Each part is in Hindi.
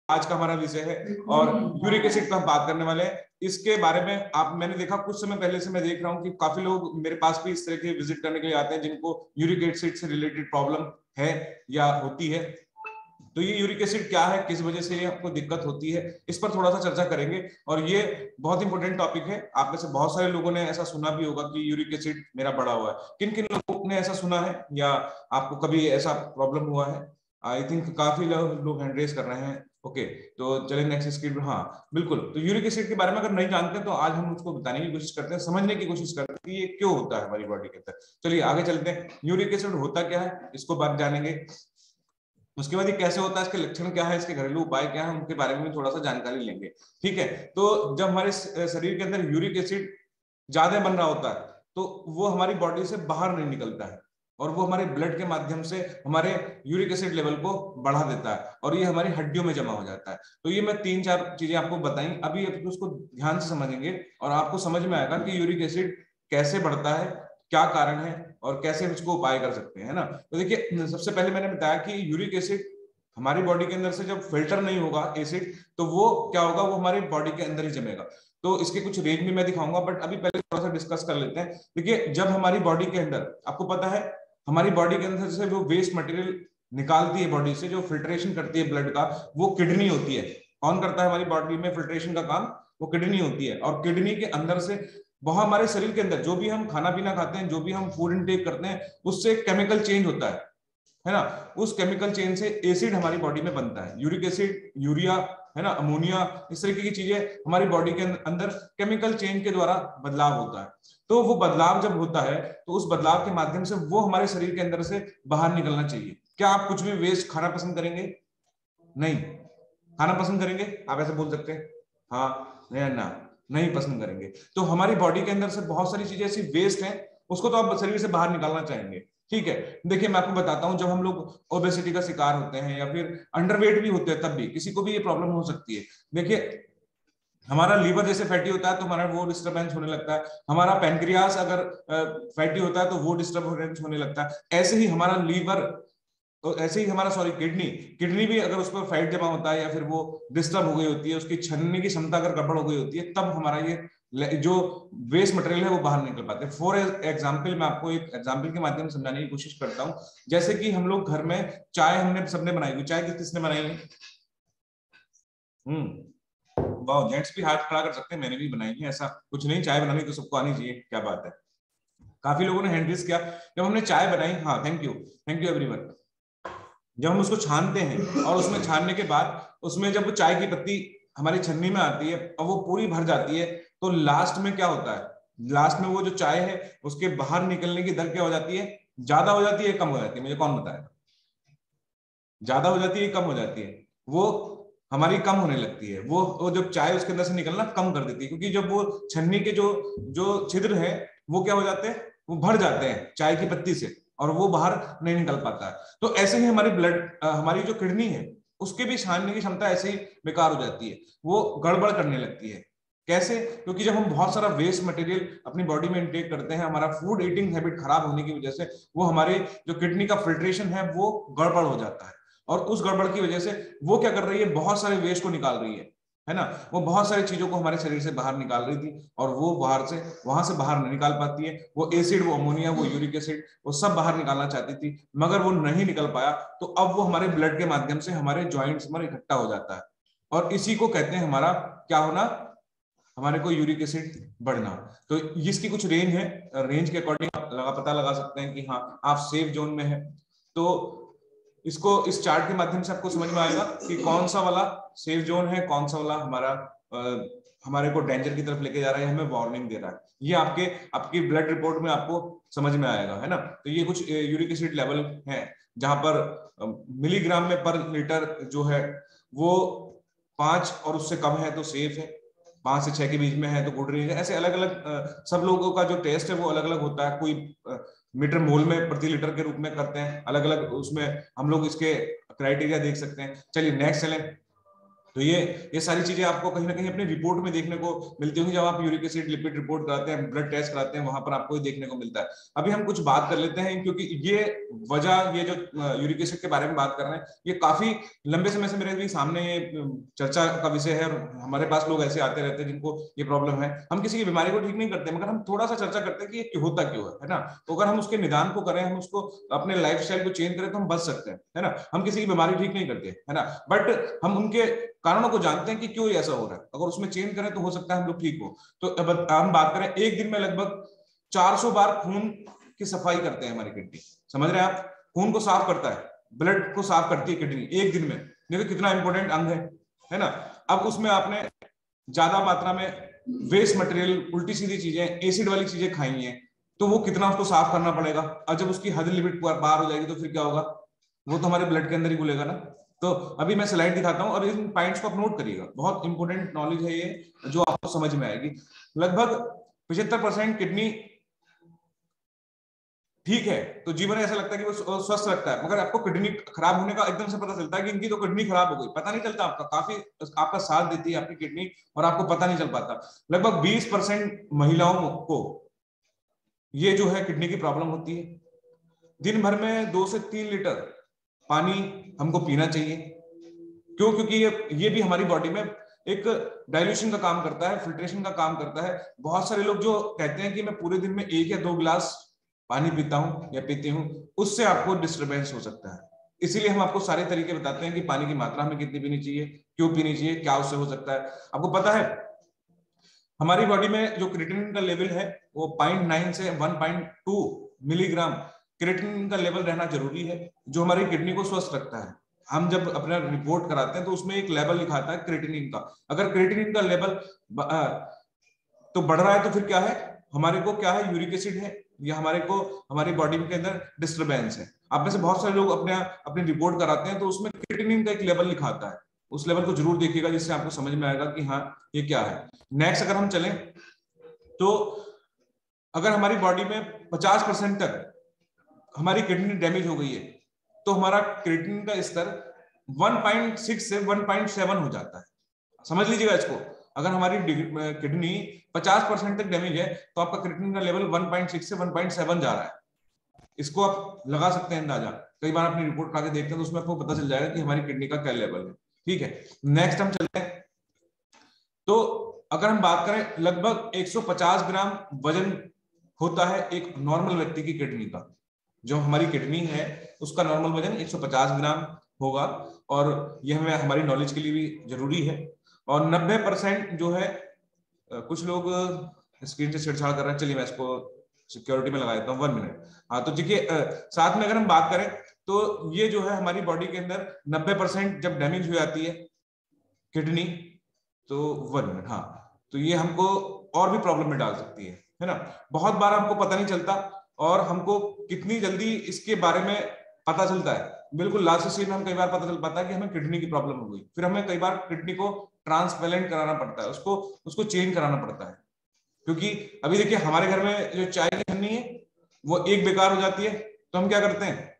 आज का हमारा विषय है और यूरिक एसिड पर हम बात करने वाले हैं। इसके बारे में मैंने देखा कुछ समय पहले से मैं देख रहा हूँ कि काफी लोग मेरे पास भी इस तरह के विजिट करने के लिए आते हैं जिनको यूरिक एसिड से रिलेटेड प्रॉब्लम है या होती है। तो ये यूरिक एसिड क्या है, किस वजह से ये आपको दिक्कत होती है, इस पर थोड़ा सा चर्चा करेंगे। और ये बहुत इंपॉर्टेंट टॉपिक है। आप में से बहुत सारे लोगों ने ऐसा सुना भी होगा कि यूरिक एसिड मेरा बढ़ा हुआ है। किन किन लोगों ने ऐसा सुना है या आपको कभी ऐसा प्रॉब्लम हुआ है? आई थिंक काफी लोग हैंड रेज कर रहे हैं। ओके, तो चलिए नेक्स्ट स्क्रीन पर। हाँ बिल्कुल, तो यूरिक एसिड के बारे में अगर नहीं जानते तो आज हम उसको बताने की कोशिश करते हैं, समझने की कोशिश करते हैं कि ये क्यों होता है हमारी बॉडी के अंदर। चलिए आगे चलते हैं। यूरिक एसिड होता क्या है इसको बात जानेंगे, उसके बाद ये कैसे होता है, इसके लक्षण क्या है, इसके घरेलू उपाय क्या है, उनके बारे में थोड़ा सा जानकारी लेंगे। ठीक है, तो जब हमारे शरीर के अंदर यूरिक एसिड ज्यादा बन रहा होता है तो वो हमारी बॉडी से बाहर नहीं निकलता है और वो हमारे ब्लड के माध्यम से हमारे यूरिक एसिड लेवल को बढ़ा देता है और ये हमारी हड्डियों में जमा हो जाता है। तो ये मैं 3-4 चीजें आपको बताई, अभी उसको ध्यान से समझेंगे और आपको समझ में आएगा कि यूरिक एसिड कैसे बढ़ता है, क्या कारण है और कैसे उसको उपाय कर सकते हैं, है ना। तो देखिए, सबसे पहले मैंने बताया कि यूरिक एसिड हमारी बॉडी के अंदर से जब फिल्टर नहीं होगा एसिड तो वो क्या होगा, वो हमारी बॉडी के अंदर ही जमेगा। तो इसके कुछ रेंज भी मैं दिखाऊंगा, बट अभी पहले थोड़ा सा डिस्कस कर लेते हैं। देखिए, जब हमारी बॉडी के अंदर, आपको पता है हमारी बॉडी के अंदर से जो वेस्ट मटेरियल निकालती है बॉडी से, जो फिल्ट्रेशन करती है ब्लड का, वो किडनी होती है। कौन करता है हमारी बॉडी में फिल्ट्रेशन का काम? वो किडनी होती है। और किडनी के अंदर से बहुत हमारे शरीर के अंदर जो भी हम खाना पीना खाते हैं, जो भी हम फूड इनटेक करते हैं, उससे केमिकल चेंज होता है ना। उस केमिकल चेंज से एसिड हमारी बॉडी में बनता है, यूरिक एसिड, यूरिया, है ना, अमोनिया, इस तरीके की चीजें हमारी बॉडी के अंदर केमिकल चेंज के द्वारा बदलाव होता है। तो वो बदलाव जब होता है तो उस बदलाव के माध्यम से वो हमारे शरीर के अंदर से बाहर निकलना चाहिए। क्या आप कुछ भी वेस्ट खाना पसंद करेंगे? नहीं खाना पसंद करेंगे? आप ऐसे बोल सकते हैं हाँ या ना, नहीं पसंद करेंगे। तो हमारी बॉडी के अंदर से बहुत सारी चीजें ऐसी वेस्ट हैं, उसको तो आप शरीर से बाहर निकालना चाहेंगे। ठीक है, देखिए मैं आपको बताता हूं, जब हम लोग ओबेसिटी का शिकार होते हैं या फिर अंडरवेट भी होते हैं, तब भी किसी को भी ये प्रॉब्लम हो सकती है। देखिए, हमारा लीवर जैसे फैटी होता है तो हमारा वो डिस्टर्बेंस होने लगता है। हमारा पैनक्रियास अगर फैटी होता है तो वो डिस्टर्बेंस होने लगता है। ऐसे ही हमारा लीवर, तो ऐसे ही हमारा किडनी किडनी भी अगर उस पर फैट जमा होता है या फिर वो डिस्टर्ब हो गई होती है, उसकी छनने की क्षमता अगर गड़बड़ हो गई होती है, तब हमारा ये जो वेस्ट मटेरियल है वो बाहर निकल पाते हैं। फॉर एग्जाम्पल, मैं आपको एक एग्जाम्पल के माध्यम से समझाने की कोशिश करता हूँ। जैसे कि हम लोग घर में चाय हमने सबने बनाई हुई, चाय किसने बनाई है? वाह, जेंट्स भी हाथ खड़ा कर सकते हैं, मैंने भी बनाई है, ऐसा कुछ नहीं, चाय बनानी तो सबको आनी चाहिए, क्या बात है। काफी लोगों ने हैंड रेज किया जब हमने चाय बनाई। हाँ, थैंक यू एवरीवन। जब हम उसको छानते हैं और उसमें छानने के बाद उसमें जब वो चाय की पत्ती हमारी छन्नी में आती है और वो पूरी भर जाती है, तो लास्ट में क्या होता है? लास्ट में वो जो चाय है उसके बाहर निकलने की दर क्या हो जाती है? ज्यादा हो जाती है, कम हो जाती है? मुझे कौन बताएगा? ज्यादा हो जाती है, कम हो जाती है? वो हमारी कम होने लगती है। वो जब चाय उसके अंदर से निकलना कम कर देती है, क्योंकि जब वो छन्नी के जो जो छिद्र है वो क्या हो जाते हैं, वो भर जाते हैं चाय की पत्ती से और वो बाहर नहीं निकल पाता है। तो ऐसे ही हमारी हमारी जो किडनी है उसके भी छानने की क्षमता ऐसे ही बेकार हो जाती है, वो गड़बड़ करने लगती है। कैसे? क्योंकि जब हम बहुत सारा वेस्ट मटेरियल अपनी बॉडी में इंटेक करते हैं, हमारा फूड ईटिंग हैबिट खराब होने की वजह से वो हमारे जो किडनी का फिल्ट्रेशन है वो गड़बड़ हो जाता है। और उस गड़बड़ की वजह से वो क्या कर रही है, बहुत सारे वेस्ट को निकाल रही है ना। वो बहुत सारी चीजों को हमारे शरीर से बाहर निकाल रही थी और वो वहां से बाहर नहीं निकाल पाती है। वो एसिड, वो अमोनिया, वो यूरिक एसिड, वो सब बाहर निकालना चाहती थी, मगर वो नहीं निकल पाया। तो अब वो हमारे ब्लड के माध्यम से हमारे जॉइंट्स में इकट्ठा हो जाता है और इसी को कहते हैं हमारा क्या होना, हमारे को यूरिक एसिड बढ़ना। तो इसकी कुछ रेंज है, रेंज के अकॉर्डिंग आप पता लगा सकते हैं कि हाँ आप सेफ जोन में है। तो इसको इस चार्ट के माध्यम से आपको समझ में आएगा कि कौन सा वाला सेफ जोन है, कौन सा वाला हमारे को डेंजर की तरफ लेके जा रहा है, हमें वार्निंग दे रहा है। ये आपकी ब्लड रिपोर्ट में आपको समझ में आएगा, है ना। तो ये कुछ यूरिक एसिड लेवल है जहां पर मिलीग्राम में पर लीटर जो है वो 5 और उससे कम है तो सेफ है, 5 से 6 के बीच में है तो गुड रेंज है। ऐसे अलग अलग सब लोगों का जो टेस्ट है वो अलग अलग होता है। कोई मीटर मोल में प्रति लीटर के रूप में करते हैं, अलग अलग उसमें हम लोग इसके क्राइटेरिया देख सकते हैं। चलिए नेक्स्ट चलें। तो ये सारी चीजें आपको कहीं ना कहीं अपने रिपोर्ट में देखने को मिलती होंगी। जब आप यूरिक एसिड लिपिड रिपोर्ट कराते हैं, ब्लड टेस्ट कराते हैं, वहां पर आपको ये देखने को मिलता है। अभी हम कुछ बात कर लेते हैं, क्योंकि ये वजह, ये जो यूरिक एसिड के बारे में बात कर रहे हैं, ये काफी लंबे समय से मेरे भी सामने ये चर्चा का विषय है, और हमारे पास लोग ऐसे आते रहते हैं जिनको ये प्रॉब्लम है। हम किसी की बीमारी को ठीक नहीं करते, मगर हम थोड़ा सा चर्चा करते हैं कि ये होता क्यों है ना। तो अगर हम उसके निदान को करें, हम उसको अपने लाइफ स्टाइल को चेंज करें, तो हम बच सकते हैं, है ना। हम किसी की बीमारी ठीक नहीं करते, है ना, बट हम उनके कारणों को जानते हैं कि क्यों ऐसा हो रहा है। अगर उसमें चेंज करें तो हो सकता है हम लोग ठीक हो। तो अब हम बात करें, एक दिन में लगभग 400 बार खून की सफाई करते हैं हमारी किडनी। समझ रहे हैं आप? खून को साफ करता है, ब्लड को साफ करती है किडनी एक दिन में। देखो कितना इंपॉर्टेंट अंग है ना। अब उसमें आपने ज्यादा मात्रा में वेस्ट मटेरियल, उल्टी सीधी चीजें, एसिड वाली चीजें खाई हैं, तो वो कितना उसको साफ करना पड़ेगा। और जब उसकी हद लिमिट पार हो जाएगी तो फिर क्या होगा? वो तो हमारे ब्लड के अंदर ही घुलेगा ना। तो अभी मैं स्लाइड दिखाता हूं और इन पॉइंट्स को आप नोट करिएगा, बहुत इंपॉर्टेंट नॉलेज है ये, जो आपको समझ में आएगी। लगभग 75% किडनी ठीक है, तो जीवन ऐसा लगता है कि वो स्वस्थ लगता है, मगर आपको किडनी खराब होने का एकदम से पता चलता है कि इनकी तो किडनी खराब हो गई, पता नहीं चलता। आपका काफी आपका साथ देती है आपकी किडनी, और आपको पता नहीं चल पाता। लगभग 20% महिलाओं को ये जो है किडनी की प्रॉब्लम होती है। दिन भर में 2 से 3 लीटर पानी हमको पीना चाहिए। क्यों? क्योंकि ये भी हमारी बॉडी में एक डाइल्यूशन का काम करता है, फिल्ट्रेशन का काम करता है। बहुत सारे लोग जो कहते हैं कि मैं पूरे दिन में 1 या 2 गिलास पानी पीता हूं या पीती हूं, उससे आपको डिस्टर्बेंस हो सकता है। इसीलिए हम आपको सारे तरीके बताते हैं कि पानी की मात्रा हमें कितनी पीनी चाहिए, क्यों पीनी चाहिए, क्या उससे हो सकता है। आपको पता है हमारी बॉडी में जो क्रिएटिनिन का लेवल है वो 0.9 से 1.2 मिलीग्राम क्रिएटिनिन का लेवल रहना जरूरी है, जो हमारी किडनी को स्वस्थ रखता है। हम जब अपना रिपोर्ट कराते हैं तो उसमें एक लेवल लिखा आता है क्रिएटिनिन का। अगर क्रिएटिनिन का लेवल तो बढ़ रहा है तो फिर क्या है? हमारे को क्या है? यूरिक एसिड है, या हमारे को हमारी बॉडी के अंदर डिस्टर्बेंस है। आप में से बहुत सारे लोग अपनी रिपोर्ट कराते हैं तो उसमें क्रिएटिनिन का एक लेवल लिखा आता है। उस लेवल को जरूर देखिएगा, जिससे आपको समझ में आएगा कि हाँ ये क्या है। नेक्स्ट अगर हम चलें तो अगर हमारी बॉडी में 50% तक हमारी किडनी डैमेज हो गई है तो हमारा क्रिएटिनिन का स्तर 1.6 से 1.7 हो जाता है। समझ लीजिएगा इसको। अगर हमारी किडनी 50% तक डैमेज है तो आपका क्रिएटिनिन का लेवल 1.6 से 1.7 जा रहा है। इसको आप लगा सकते हैं अंदाजा। कई बार अपनी रिपोर्ट करा के देखते हैं तो उसमें आपको पता चल जाएगा कि हमारी किडनी का क्या लेवल है। ठीक है, नेक्स्ट हम चलते हैं। तो अगर हम बात करें, लगभग 150 ग्राम वजन होता है एक नॉर्मल व्यक्ति की किडनी का। जो हमारी किडनी है उसका नॉर्मल वजन 150 ग्राम होगा, और यह हमें हमारी नॉलेज के लिए भी जरूरी है। और 90% जो है, कुछ लोग स्क्रीन से छेड़छाड़ कर रहे हैं, चलिए मैं इसको सिक्योरिटी में लगा देता हूँ 1 मिनट। हाँ, तो देखिए साथ में अगर हम बात करें तो ये जो है हमारी बॉडी के अंदर 90% जब डैमेज हो जाती है किडनी, तो 1 मिनट, हाँ, तो ये हमको और भी प्रॉब्लम में डाल सकती है ना। बहुत बार हमको पता नहीं चलता, और हमको कितनी जल्दी इसके बारे में पता चलता है, बिल्कुल लास्ट स्टेज में हम कई बार पता चल पाता है कि हमें किडनी की प्रॉब्लम हो गई। फिर हमें कई बार किडनी को ट्रांसप्लांट कराना पड़ता है, उसको चेंज कराना पड़ता है। क्योंकि अभी देखिए हमारे घर में जो चाय की छन्नी है वो एक बेकार हो जाती है, तो हम क्या करते हैं?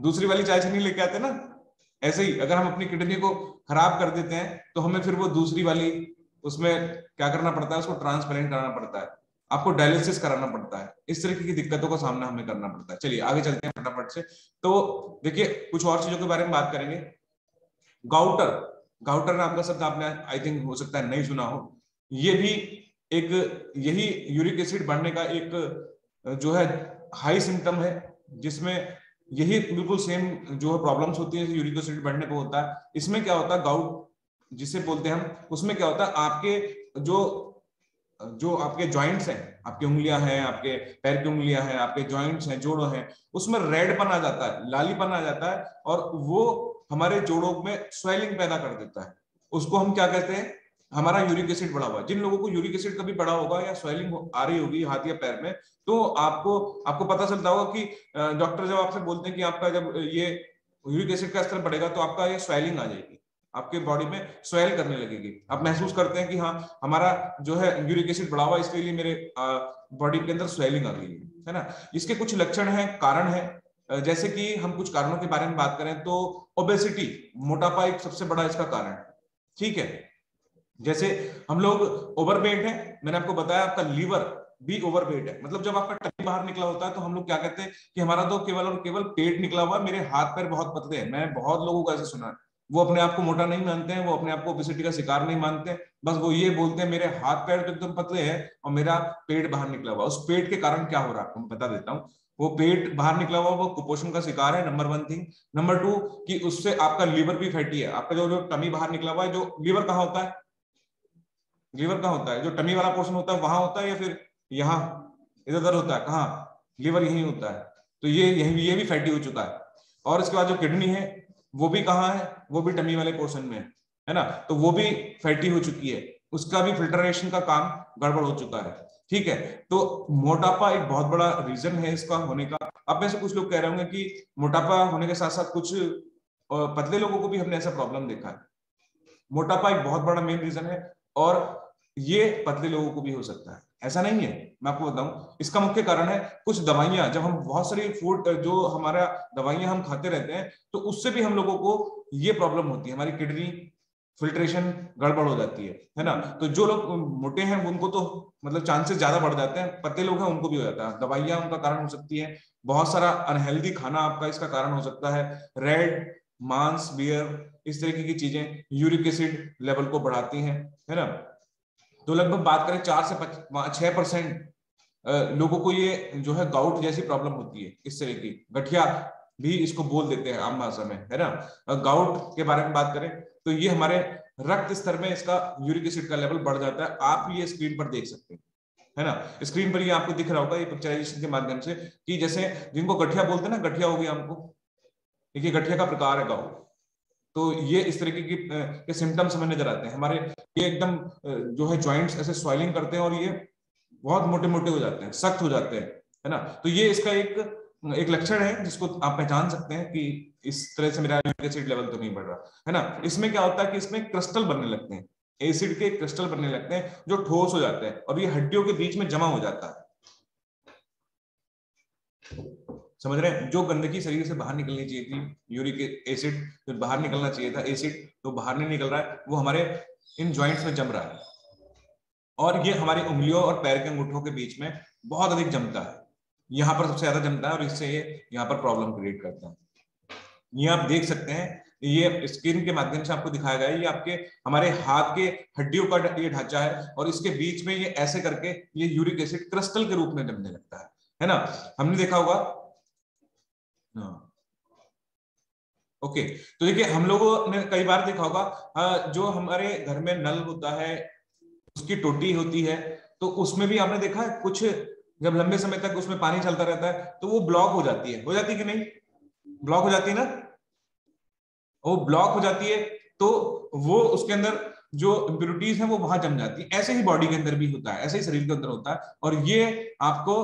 दूसरी वाली चाय छन्नी लेके आते हैं ना। ऐसे ही अगर हम अपनी किडनी को खराब कर देते हैं तो हमें फिर वो दूसरी वाली, उसमें क्या करना पड़ता है? उसको ट्रांसप्लांट कराना पड़ता है, आपको डायलिसिस कराना पड़ता है। इस तरीके की दिक्कतों का सामना हमें करना पड़ता है। चलिए आगे चलते हैं फटाफट से। तो देखिए कुछ और चीजों के बारे में बात करेंगे। गाउटर, गाउटर नाम का शब्द आपने आई थिंक हो सकता है नहीं सुना हो। ये भी एक यही यूरिक एसिड बढ़ने का एक जो है हाई सिम्टम है, जिसमें यही बिल्कुल सेम जो है प्रॉब्लम्स होती है यूरिक एसिड बढ़ने पे होता है। इसमें क्या होता है? गाउट जिसे बोलते हैं हम, उसमें क्या होता है? आपके जो आपके जॉइंट्स हैं, आपकी उंगलियां हैं, आपके पैर की उंगलियां हैं, आपके जॉइंट्स हैं, जोड़ों हैं, उसमें रेडपन आ जाता है, लालीपन आ जाता है, और वो हमारे जोड़ों में स्वेलिंग पैदा कर देता है। उसको हम क्या कहते हैं? हमारा यूरिक एसिड बढ़ा हुआ। जिन लोगों को यूरिक एसिड कभी बढ़ा होगा या स्वेलिंग आ रही होगी हाथ या पैर में, तो आपको पता चलता होगा कि डॉक्टर जब आपसे बोलते हैं कि आपका जब ये यूरिक एसिड का स्तर बढ़ेगा तो आपका ये स्वेलिंग आ जाएगी, आपके बॉडी में स्वेल करने लगेगी। आप महसूस करते हैं कि हाँ हमारा जो है यूरिक एसिड बढ़ा हुआ, इसके लिए मेरे बॉडी के अंदर स्वेलिंग आ गई है ना। इसके कुछ लक्षण हैं, कारण है। जैसे कि हम कुछ कारणों के बारे में बात करें तो ओबेसिटी, मोटापा एक सबसे बड़ा इसका कारण है। ठीक है। जैसे हम लोग ओवरवेट है, मैंने आपको बताया आपका लीवर भी ओवरवेट है, मतलब जब आपका टमी बाहर निकला होता है तो हम लोग क्या कहते हैं कि हमारा तो केवल और केवल पेट निकला हुआ है, मेरे हाथ पैर बहुत पतले हैं। मैं बहुत लोगों को ऐसे सुना है, वो अपने आप को मोटा नहीं मानते हैं, वो अपने आप को ओबेसिटी का शिकार नहीं मानते हैं, बस वो ये बोलते हैं मेरे हाथ पैर तो एकदम पतले हैं और मेरा पेट बाहर निकला हुआ। उस पेट के कारण क्या हो रहा है आपको मैं बता देता हूँ। वो पेट बाहर निकला हुआ वो कुपोषण का शिकार है, नंबर 1 थिंग। नंबर 2 कि उससे आपका लीवर भी फैटी है। आपका जो टमी बाहर निकला हुआ है, जो लीवर कहाँ होता है, लीवर कहाँ होता है, जो टमी वाला पोर्शन होता है वहां होता है या फिर यहाँ इधर उधर होता है, कहाँ, लीवर यही होता है। तो ये भी फैटी हो चुका है। और इसके बाद जो किडनी है वो भी कहाँ है, वो भी टमी वाले पोर्शन में है ना, तो वो भी फैटी हो चुकी है, उसका भी फिल्ट्रेशन का काम गड़बड़ हो चुका है। ठीक है, तो मोटापा एक बहुत बड़ा रीजन है इसका होने का। अब में से कुछ लोग कह रहे होंगे कि मोटापा होने के साथ साथ कुछ पतले लोगों को भी हमने ऐसा प्रॉब्लम देखा है। मोटापा एक बहुत बड़ा मेन रीजन है और ये पतले लोगों को भी हो सकता है, ऐसा नहीं है। मैं आपको बताऊं इसका मुख्य कारण है कुछ दवाइयां, जब हम बहुत सारी फूड जो हमारा दवाइयां हम खाते रहते हैं तो उससे भी हम लोगों को ये प्रॉब्लम होती है, हमारी किडनी फिल्ट्रेशन गड़बड़ हो जाती है ना। तो जो लोग मोटे हैं उनको तो मतलब चांसेस ज्यादा बढ़ जाते हैं, पतले लोग हैं उनको भी हो जाता है। दवाइयां उनका कारण हो सकती है, बहुत सारा अनहेल्दी खाना आपका इसका कारण हो सकता है, रेड मांस बियर इस तरीके की चीजें यूरिक एसिड लेवल को बढ़ाती हैं, है ना। तो लगभग बात करें 4 से 6% लोगों को ये जो है गाउट जैसी प्रॉब्लम होती है, इस तरह की गठिया भी इसको बोल देते हैं आम भाषा में, है ना। गाउट के बारे में बात करें तो ये हमारे रक्त स्तर में इसका यूरिक एसिड का लेवल बढ़ जाता है। आप ये स्क्रीन पर देख सकते हैं, है ना। स्क्रीन पर ये आपको दिख रहा होगा ये पिक्चराइजेशन के माध्यम से कि जैसे जिनको गठिया बोलते हैं ना, गठिया हो गया हमको, देखिए गठिया का प्रकार है गाउट। तो ये इस तरीके के सिम्टम्स हमें नजर आते हैं हमारे, ये एकदम जो है जॉइंट्स ऐसे स्वेलिंग करते हैं और ये बहुत मोटे मोटे हो जाते हैं, सख्त हो जाते हैं, है ना। तो ये इसका एक लक्षण है जिसको आप पहचान सकते हैं कि इस तरह से मेरा यूरिक एसिड लेवल तो नहीं बढ़ रहा, है ना। इसमें क्या होता है कि इसमें क्रिस्टल बनने लगते हैं, एसिड के क्रिस्टल बनने लगते हैं जो ठोस हो जाते हैं और ये हड्डियों के बीच में जमा हो जाता है। समझ रहे हैं, जो गंदगी शरीर से बाहर निकलनी चाहिए थी, यूरिक एसिड जो बाहर निकलना चाहिए था, एसिड तो बाहर नहीं निकल रहा है, वो हमारे इन जॉइंट्स में जम रहा है और ये हमारी उंगलियों और पैर के अंगूठों के बीच में बहुत अधिक जमता है। यहाँ पर सबसे ज्यादा जमता है और इससे ये यहाँ पर प्रॉब्लम क्रिएट करता है। ये आप देख सकते हैं, ये स्क्रीन के माध्यम से आपको दिखाया गया है, ये आपके हमारे हाथ के हड्डियों का ये ढांचा है और इसके बीच में ये ऐसे करके ये यूरिक एसिड क्रिस्टल के रूप में जमने लगता है ना। हमने देखा होगा, हाँ ओके। तो देखिए हम लोगों ने कई बार देखा होगा जो हमारे घर में नल होता है उसकी टोटी होती है, तो उसमें भी आपने देखा है कुछ जब लंबे समय तक उसमें पानी चलता रहता है तो वो ब्लॉक हो जाती है, हो जाती है कि नहीं, ब्लॉक हो जाती है ना, वो ब्लॉक हो जाती है तो वो उसके अंदर जो इम्प्योरिटीज है वो वहां जम जाती है। ऐसे ही बॉडी के अंदर भी होता है, ऐसे ही शरीर के अंदर होता है और ये आपको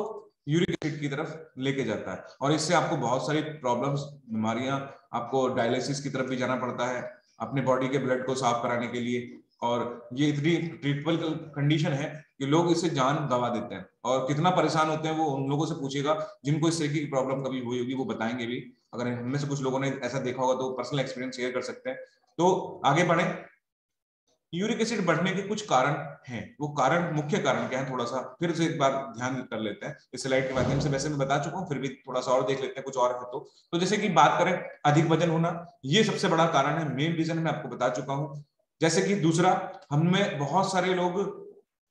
यूरिक एसिड की तरफ लेके जाता है और इससे आपको बहुत सारी प्रॉब्लम्स बीमारियां, आपको डायलिसिस की तरफ भी जाना पड़ता है अपने बॉडी के ब्लड को साफ कराने के लिए। और ये इतनी ट्रीटेबल कंडीशन है कि लोग इससे जान गंवा देते हैं और कितना परेशान होते हैं वो उन लोगों से पूछेगा जिनको इस तरीके की प्रॉब्लम कभी हुई होगी, वो बताएंगे भी। अगर हमें से कुछ लोगों ने ऐसा देखा होगा तो पर्सनल एक्सपीरियंस शेयर कर सकते हैं। तो आगे बढ़े, यूरिक एसिड बढ़ने के कुछ कारण हैं, वो कारण मुख्य कारण क्या है थोड़ा सा फिर से एक बार ध्यान कर लेते हैं इस स्लाइड के माध्यम से। वैसे मैं बता चुका हूँ फिर भी थोड़ा सा और देख लेते हैं कुछ और है तो जैसे कि बात करें अधिक वजन होना, ये सबसे बड़ा कारण है, मेन रीजन मैं आपको बता चुका हूँ। जैसे कि दूसरा, हमें बहुत सारे लोग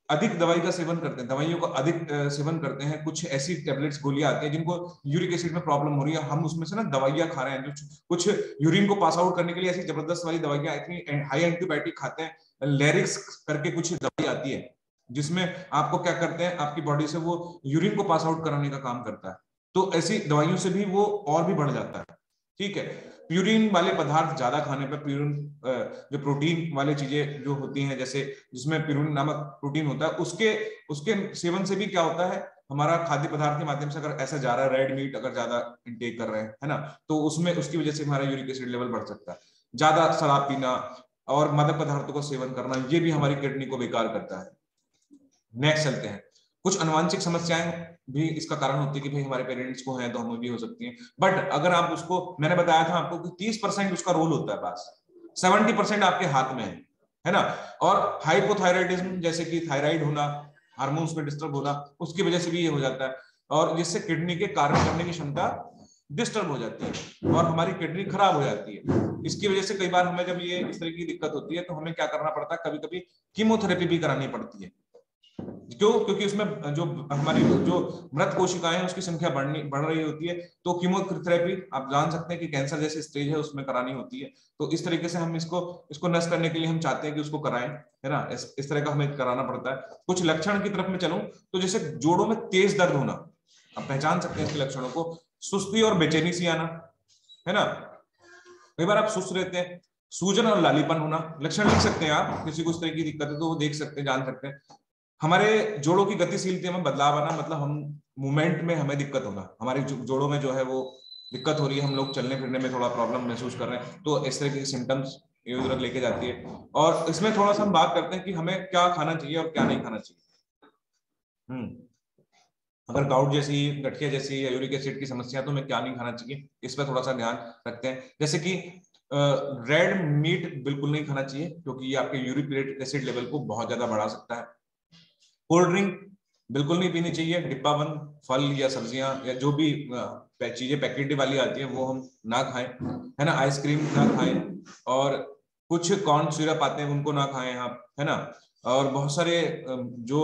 अधिक दवाई का सेवन करते हैं, दवाइयों का अधिक सेवन करते हैं, कुछ ऐसी टेबलेट्स गोलियां आती हैं जिनको यूरिक एसिड में प्रॉब्लम हो रही है, हम उसमें से ना दवाइयां खा रहे हैं, जो कुछ यूरिन को पास आउट करने के लिए ऐसी जबरदस्त वाली दवाइयां, इतनी हाई एंटीबायोटिक खाते हैं, लेरिक्स करके कुछ दवाई आती है जिसमें आपको क्या करते हैं आपकी बॉडी से वो यूरिन को पास आउट कराने का काम करता है, तो ऐसी दवाइयों से भी वो और भी बढ़ जाता है। ठीक है, प्यूरिन वाले पदार्थ ज्यादा खाने पर, प्यूरिन जो प्रोटीन वाली चीजें जो होती हैं जैसे जिसमें प्यूरिन नामक प्रोटीन होता है, उसके उसके सेवन से भी क्या होता है, हमारा खाद्य पदार्थ के माध्यम से अगर ऐसा जा रहा है, रेड मीट अगर ज्यादा इंटेक कर रहे हैं, है ना, तो उसमें उसकी वजह से हमारा यूरिक एसिड लेवल बढ़ सकता है। ज्यादा शराब पीना और मादक पदार्थों का सेवन करना ये भी हमारी किडनी को बेकार करता है। नेक्स्ट चलते हैं, कुछ अनुवांशिक समस्याएं भी इसका कारण होती है कि भाई हमारे पेरेंट्स को है तो हमें भी हो सकती है, बट अगर आप उसको, मैंने बताया था आपको कि 30% उसका रोल होता है, बस 70% आपके हाथ में है। है ना। और हाइपोथायराइडिज्म जैसे कि थायराइड होना, हार्मोन्स में डिस्टर्ब होना, उसकी वजह से भी ये हो जाता है, और जिससे किडनी के कार्य करने की क्षमता डिस्टर्ब हो जाती है और हमारी किडनी खराब हो जाती है। इसकी वजह से कई बार हमें जब ये इस तरह की दिक्कत होती है तो हमें क्या करना पड़ता है, कभी कभी कीमोथेरेपी भी करानी पड़ती है। क्यों? क्योंकि उसमें जो हमारी जो मृत कोशिकाएं हैं उसकी संख्या बढ़ रही होती है, तो कीमोथेरेपी आप जान सकते हैं कि कैंसर जैसे स्टेज है उसमें करानी होती है। तो इस तरीके से हम इसको नष्ट करने के लिए हम चाहते हैं कि उसको कराएं, है ना। इस तरह का हमें कराना पड़ता है। कुछ लक्षण की तरफ में चलूं तो जैसे जोड़ों में तेज दर्द होना, आप पहचान सकते हैं इसके लक्षणों को। सुस्ती और बेचैनी सी आना, है ना। कई बार आप सुस्त रहते हैं। सूजन और लालीपन होना, लक्षण लिख सकते हैं आप, किसी को इस तरह की दिक्कत है तो वो देख सकते हैं, जान सकते हैं। हमारे जोड़ों की गतिशीलता में बदलाव आना, मतलब हम मूवमेंट में हमें दिक्कत होना, हमारे जोड़ों में जो है वो दिक्कत हो रही है, हम लोग चलने फिरने में थोड़ा प्रॉब्लम महसूस कर रहे हैं, तो इस तरह की सिम्टम्स इधर लेके जाती है। और इसमें थोड़ा सा हम बात करते हैं कि हमें क्या खाना चाहिए और क्या नहीं खाना चाहिए। अगर गाउट जैसी, गठिया जैसी या यूरिक एसिड की समस्या, तो हमें क्या नहीं खाना चाहिए, इस पर थोड़ा सा ध्यान रखते हैं। जैसे कि रेड मीट बिल्कुल नहीं खाना चाहिए, क्योंकि ये आपके यूरिक एसिड लेवल को बहुत ज्यादा बढ़ा सकता है। कोल्ड ड्रिंक बिल्कुल नहीं पीनी चाहिए। डिब्बा बंद फल या सब्जियां या जो भी चीजें पैकेट वाली आती है वो हम ना खाएं, है ना। आइसक्रीम ना खाएं, और कुछ कॉर्न सिरप आते हैं उनको ना खाएं आप, है ना। और बहुत सारे जो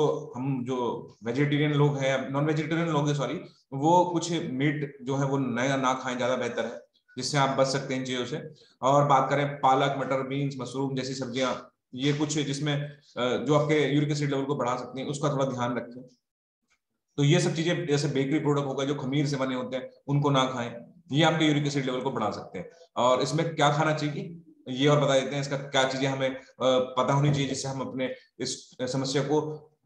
वेजिटेरियन लोग हैं, नॉन वेजिटेरियन लोग हैं सॉरी, वो कुछ मीट जो है वो नया ना खाएं, ज्यादा बेहतर है, जिससे आप बच सकते हैं इन चीजों से। और बात करें पालक, मटर, बीन्स, मशरूम जैसी सब्जियां, ये कुछ जिसमें जो आपके यूरिक एसिड लेवल को बढ़ा सकती हैं, उसका थोड़ा ध्यान रखें। तो ये सब चीजें, जैसे बेकरी प्रोडक्ट होगा जो खमीर से बने होते हैं, उनको ना खाएं, ये आपके यूरिक एसिड लेवल को बढ़ा सकते हैं। और इसमें क्या खाना चाहिए ये और बता देते हैं, इसका क्या चीजें हमें पता होनी चाहिए, जिससे हम अपने इस समस्या को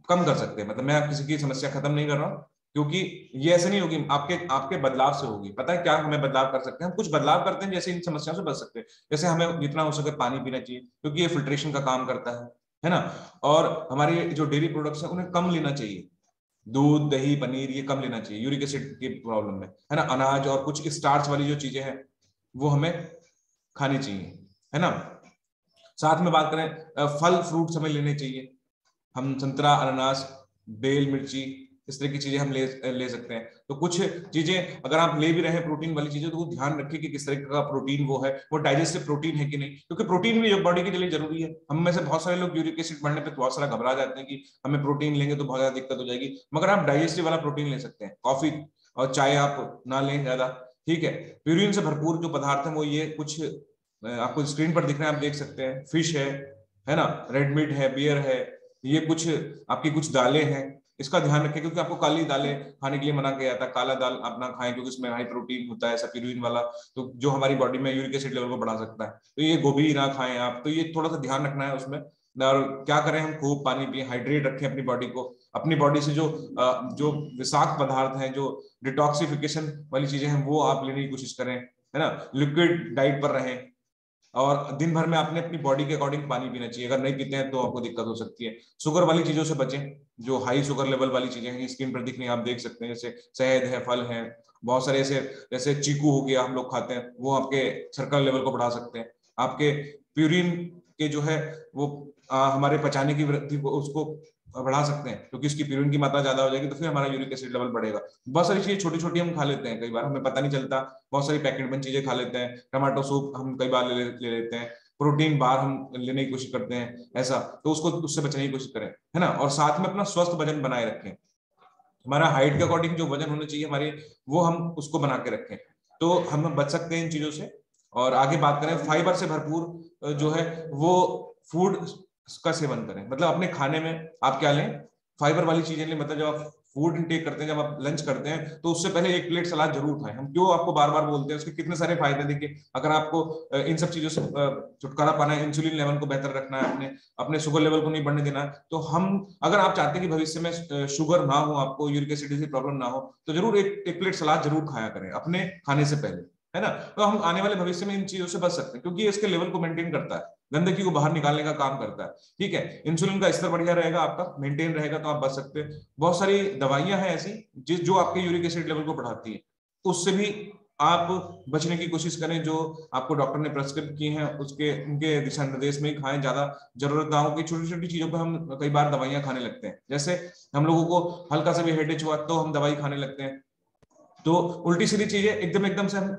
कम कर सकते हैं। मतलब मैं किसी की समस्या खत्म नहीं कर रहा हूँ, क्योंकि ये ऐसे नहीं होगी, आपके आपके बदलाव से होगी। पता है क्या हमें बदलाव कर सकते हैं, हम कुछ बदलाव करते हैं जैसे इन समस्याओं से बच सकते हैं। जैसे हमें जितना हो सके पानी पीना चाहिए, क्योंकि ये फिल्ट्रेशन का काम करता है ना। और हमारी जो डेयरी प्रोडक्ट्स हैं उन्हें कम लेना चाहिए, दूध, दही, पनीर, ये कम लेना चाहिए यूरिक एसिड की प्रॉब्लम में, है ना। अनाज और कुछ स्टार्च वाली जो चीजें हैं वो हमें खानी चाहिए, है ना। साथ में बात करें, फल फ्रूट्स हमें लेने चाहिए। हम संतरा, अनानास, बेल, मिर्ची, इस तरह की चीजें हम ले सकते हैं। तो कुछ चीजें अगर आप ले भी रहे हैं प्रोटीन वाली चीजें, तो वो ध्यान रखें कि किस तरह का प्रोटीन वो है, वो डाइजेस्टिव प्रोटीन है कि नहीं, क्योंकि प्रोटीन भी बॉडी के लिए जरूरी है। हम में से बहुत सारे लोग यूरिक एसिड बढ़ने पे बहुत सारा घबरा जाते हैं कि हमें प्रोटीन लेंगे तो बहुत ज्यादा दिक्कत हो जाएगी, मगर आप डाइजेस्टिव वाला प्रोटीन ले सकते हैं। कॉफी और चाय आप ना लें ज्यादा, ठीक है। प्यूरिन से भरपूर जो पदार्थ है वो ये कुछ आपको स्क्रीन पर दिख रहे हैं, आप देख सकते हैं। फिश है ना, रेड मीट है, बियर है, ये कुछ आपकी कुछ दालें हैं, इसका ध्यान रखें, क्योंकि आपको काली दालें खाने के लिए मना किया जाता है। काला दाल आप ना खाएं, क्योंकि इसमें हाई प्रोटीन होता है, सप्यूरिन वाला, तो जो हमारी बॉडी में यूरिक एसिड लेवल को बढ़ा सकता है। तो ये गोभी ना खाएं आप, तो ये थोड़ा सा ध्यान रखना है उसमें। और क्या करें, हम खूब पानी पिए, हाइड्रेट रखें अपनी बॉडी को। अपनी बॉडी से जो विषाक्त पदार्थ हैं, जो डिटॉक्सिफिकेशन वाली चीजें हैं, वो आप लेने की कोशिश करें, है ना। लिक्विड डाइट पर रहें, और दिन भर में आपने अपनी बॉडी के अकॉर्डिंग पानी पीना चाहिए। अगर नहीं पीते हैं तो आपको दिक्कत हो सकती है। शुगर वाली चीजों से बचें, जो हाई शुगर लेवल वाली चीजें हैं स्क्रीन पर दिख रही हैं, आप देख सकते हैं, जैसे शहद है, फल है, बहुत सारे ऐसे, जैसे चीकू हो गया हम लोग खाते हैं, वो आपके शर्करा लेवल को बढ़ा सकते हैं। आपके प्यूरिन के जो है वो हमारे पचाने की वृद्धि को उसको बढ़ा सकते हैं, क्योंकि इसकी प्यूरिन की मात्रा ज्यादा हो जाएगी तो फिर हमारा यूरिक एसिड लेवल बढ़ेगा। बहुत सारी चीजें छोटी छोटी हम खा लेते हैं, कई बार हमें पता नहीं चलता। बहुत सारी पैकेट बंद चीजें खा लेते हैं, टमाटो सूप हम कई बार ले लेते हैं, प्रोटीन बार हम लेने की कोशिश करते हैं, ऐसा। तो उसको उससे बचने की कोशिश करें, है ना। और साथ में अपना स्वस्थ वजन बनाए रखें। हमारा हाइट के अकॉर्डिंग जो वजन होना चाहिए हमारे, वो हम उसको बना के रखें, तो हम बच सकते हैं इन चीजों से। और आगे बात करें, फाइबर से भरपूर जो है वो फूड का सेवन करें। मतलब अपने खाने में आप क्या लें, फाइबर वाली चीजें लें। मतलब जब आप फूड इनटेक करते हैं, जब आप लंच करते हैं, तो उससे पहले एक प्लेट सलाद जरूर खाएं। हम क्यों आपको बार बार बोलते हैं, उसके कितने सारे फायदे देखिए। अगर आपको इन सब चीजों से छुटकारा पाना है, इंसुलिन लेवल को बेहतर रखना है, अपने अपने शुगर लेवल को नहीं बढ़ने देना है, तो हम, अगर आप चाहते हैं कि भविष्य में शुगर ना हो, आपको यूरिक एसिड की प्रॉब्लम ना हो, तो जरूर एक प्लेट सलाद जरूर खाया करें अपने खाने से पहले, है ना। तो हम आने वाले भविष्य में इन चीजों से बच सकते हैं, क्योंकि ये इसके लेवल को मेंटेन करता है, गंदगी को बाहर निकालने का काम करता है, ठीक है। इंसुलिन का स्तर बढ़िया रहेगा, आपका मेंटेन रहेगा, तो आप बच सकते हैं। बहुत सारी दवाइयां हैं ऐसी जो आपके यूरिक एसिड लेवल को बढ़ाती है, उससे भी आप बचने की कोशिश करें, जो आपको डॉक्टर ने प्रेस्क्राइब किए हैं उसके उनके दिशा निर्देश में ही खाएं। ज्यादा जरूरत ना हो कि छोटी छोटी चीजों पे हम कई बार दवाइयां खाने लगते हैं। जैसे हम लोगों को हल्का सा भी हेडेक हुआ तो हम दवाई खाने लगते हैं, तो उल्टी सीधी चीजें एकदम एकदम से हम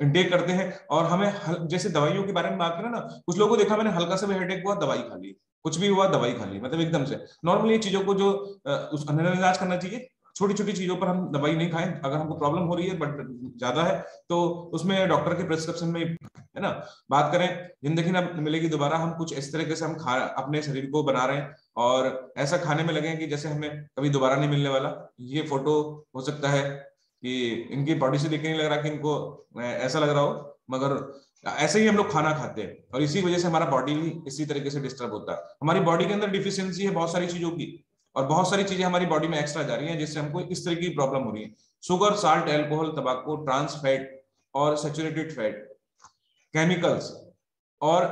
इंटेक करते हैं। और हमें जैसे दवाइयों के बारे में बात करें ना, कुछ लोगों को देखा मैंने, हल्का सा भी हेडेक हुआ दवाई खा ली, कुछ भी हुआ दवाई खा ली, मतलब एकदम से। नॉर्मली चीजों को जो उस नजरअंदाज करना चाहिए। छोटी छोटी चीजों पर हम दवाई नहीं खाएं। अगर हमको प्रॉब्लम हो रही है बट ज्यादा है तो उसमें डॉक्टर के प्रिस्क्रिप्शन में, है ना। बात करें जिंदगी ना मिलेगी दोबारा, हम कुछ इस तरीके से हम खा अपने शरीर को बना रहे हैं और ऐसा खाने में लगे कि जैसे हमें कभी दोबारा नहीं मिलने वाला। ये फोटो हो सकता है कि इनकी बॉडी से देख के नहीं लग रहा कि इनको ऐसा लग रहा हो, मगर ऐसे ही हम लोग खाना खाते हैं और इसी वजह से हमारा बॉडी भी इसी तरीके से डिस्टर्ब होता है। हमारी बॉडी के अंदर डिफिशियंसी है बहुत सारी चीजों की, और बहुत सारी चीजें हमारी बॉडी में एक्स्ट्रा जा रही हैं जिससे हमको इस तरह की प्रॉब्लम हो रही है। शुगर, साल्ट, अल्कोहल, तंबाकू, ट्रांस फैट और सैचुरेटेड फैट, केमिकल्स, और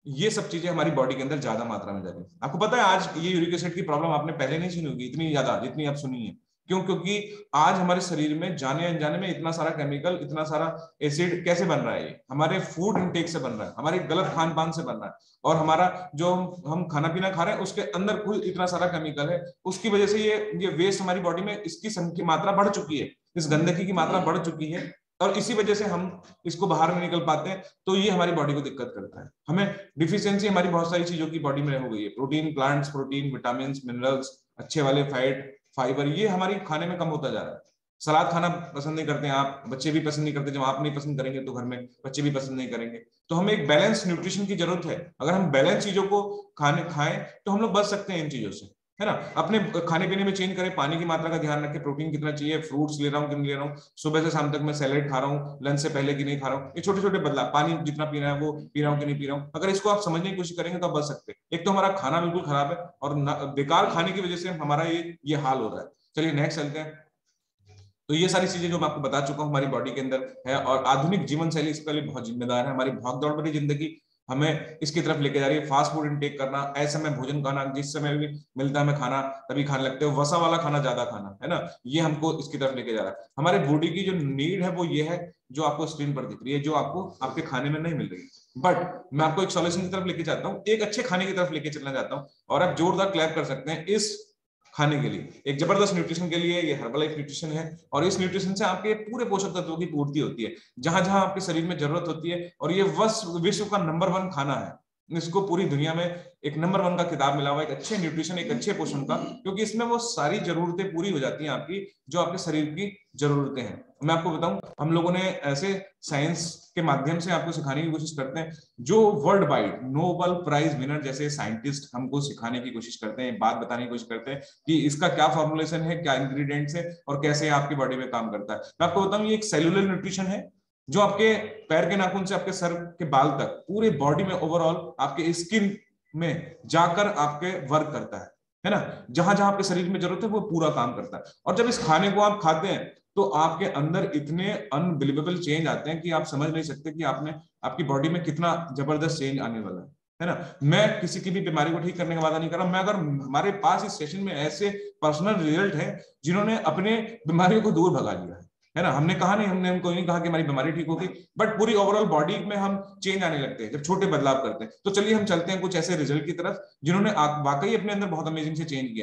ये सब चीजें हमारी बॉडी के अंदर ज्यादा मात्रा में जा रही है। आपको पता है आज ये यूरिक एसिड की प्रॉब्लम आपने पहले नहीं सुनी होगी इतनी ज्यादा जितनी आप सुनी है। क्यों? क्योंकि आज हमारे शरीर में जाने अनजाने में इतना सारा केमिकल, इतना सारा एसिड कैसे बन रहा है? ये हमारे फूड इनटेक से बन रहा है, हमारे गलत खान पान से बन रहा है, और हमारा जो हम खाना पीना खा रहे हैं उसके अंदर कुल इतना सारा केमिकल है। उसकी वजह से ये वेस्ट हमारी बॉडी में इसकी मात्रा बढ़ चुकी है, इस गंदगी की मात्रा बढ़ चुकी है, और इसी वजह से हम इसको बाहर नहीं निकल पाते हैं। तो ये हमारी बॉडी को दिक्कत करता है। हमें डिफिशियंसी हमारी बहुत सारी चीजों की बॉडी में हो गई है। Protein, plants protein, vitamin, minerals, अच्छे वाले फैट, फाइबर, ये हमारी खाने में कम होता जा रहा है। सलाद खाना पसंद नहीं करते हैं आप, बच्चे भी पसंद नहीं करते। जब आप नहीं पसंद करेंगे तो घर में बच्चे भी पसंद नहीं करेंगे। तो हमें एक बैलेंस न्यूट्रिशन की जरूरत है। अगर हम बैलेंस चीजों को खाएं तो हम लोग बच सकते हैं इन चीजों से, है ना। अपने खाने पीने में चेंज करें, पानी की मात्रा का ध्यान रखें, प्रोटीन कितना चाहिए, फ्रूट्स ले रहा हूँ कि नहीं ले रहा हूँ, सुबह से शाम तक मैं सैलेड खा रहा हूँ, लंच से पहले की नहीं खा रहा हूँ। ये छोटे छोटे बदलाव, पानी जितना पीना है वो पी रहा हूँ कि नहीं पी रहा हूँ, अगर इसको आप समझने की कोशिश करेंगे तो आप बच सकते हैं। एक तो हमारा खाना बिल्कुल खराब है और बेकार खाने की वजह से हमारा ये हाल हो रहा है। चलिए नेक्स्ट चलते हैं। तो ये सारी चीजें जो मैं आपको बता चुका हूँ हमारी बॉडी के अंदर है, और आधुनिक जीवन शैली इसके लिए बहुत जिम्मेदार है। हमारी भाग दौड़ भरी जिंदगी हमें इसकी तरफ लेके जा रही है। फास्ट फूड इनटेक करना, असमय भोजन खाना, जिस समय भी मिलता है हमें खाना तभी खाने लगते हो, वसा वाला खाना ज्यादा खाना, है ना, ये हमको इसकी तरफ लेके जा रहा है। हमारे बॉडी की जो नीड है वो ये है जो आपको स्क्रीन पर दिख रही है, जो आपको आपके खाने में नहीं मिल रही है। बट मैं आपको एक सॉल्यूशन की तरफ लेके जाता हूँ, एक अच्छे खाने की तरफ लेके चलना चाहता हूँ, और आप जोरदार क्लैप कर सकते हैं इस खाने के लिए, एक जबरदस्त न्यूट्रिशन के लिए। ये हर्बलाइफ न्यूट्रिशन है, और इस न्यूट्रिशन से आपके पूरे पोषक तत्वों की पूर्ति होती है जहां जहां आपके शरीर में जरूरत होती है। और ये विश्व का नंबर 1 खाना है। इसको पूरी दुनिया में एक नंबर 1 का खिताब मिला हुआ है, एक अच्छे न्यूट्रिशन, एक अच्छे पोषण का, क्योंकि इसमें वो सारी जरूरतें पूरी हो जाती हैं आपकी जो आपके शरीर की जरूरतें हैं। मैं आपको बताऊं, हम लोगों ने ऐसे साइंस के माध्यम से आपको सिखाने की कोशिश करते हैं, जो worldwide Nobel prize winner जैसे साइंटिस्ट हमको सिखाने की कोशिश करते हैं, बात बताने की कोशिश करते हैं कि इसका क्या फॉर्मुलेशन है, क्या इंग्रेडिएंट्स है, और कैसे आपकी बॉडी में काम करता है। मैं आपको बताऊं, ये एक सेलुलर न्यूट्रिशन है जो आपके पैर के नाखून से आपके सर के बाल तक पूरे बॉडी में ओवरऑल आपके स्किन में जाकर आपके वर्क करता है ना। जहां जहां आपके शरीर में जरूरत है वो पूरा काम करता है। और जब इस खाने को आप खाते हैं तो आपके अंदर इतने अनबिलीवेबल चेंज आते हैं कि आप समझ नहीं सकते कि आपकी बॉडी में कितना जबरदस्त चेंज आने वाला है ना। मैं किसी की भी बीमारी को ठीक करने का वादा नहीं कर रहा, मैं अगर हमारे पास इस सेशन में ऐसे पर्सनल रिजल्ट है जिन्होंने अपने बीमारियों को दूर भगा लिया है ना। हमने कहा नहीं, हमने उनको नहीं कहा कि हमारी बीमारी ठीक होगी, बट पूरी ओवरऑल बॉडी में हम चेंज आने लगते हैं जब छोटे बदलाव करते हैं। तो चलिए हम चलते हैं कुछ ऐसे रिजल्ट की तरफ जिन्होंने वाकई अपने अंदर बहुत अमेजिंग से चेंज किया।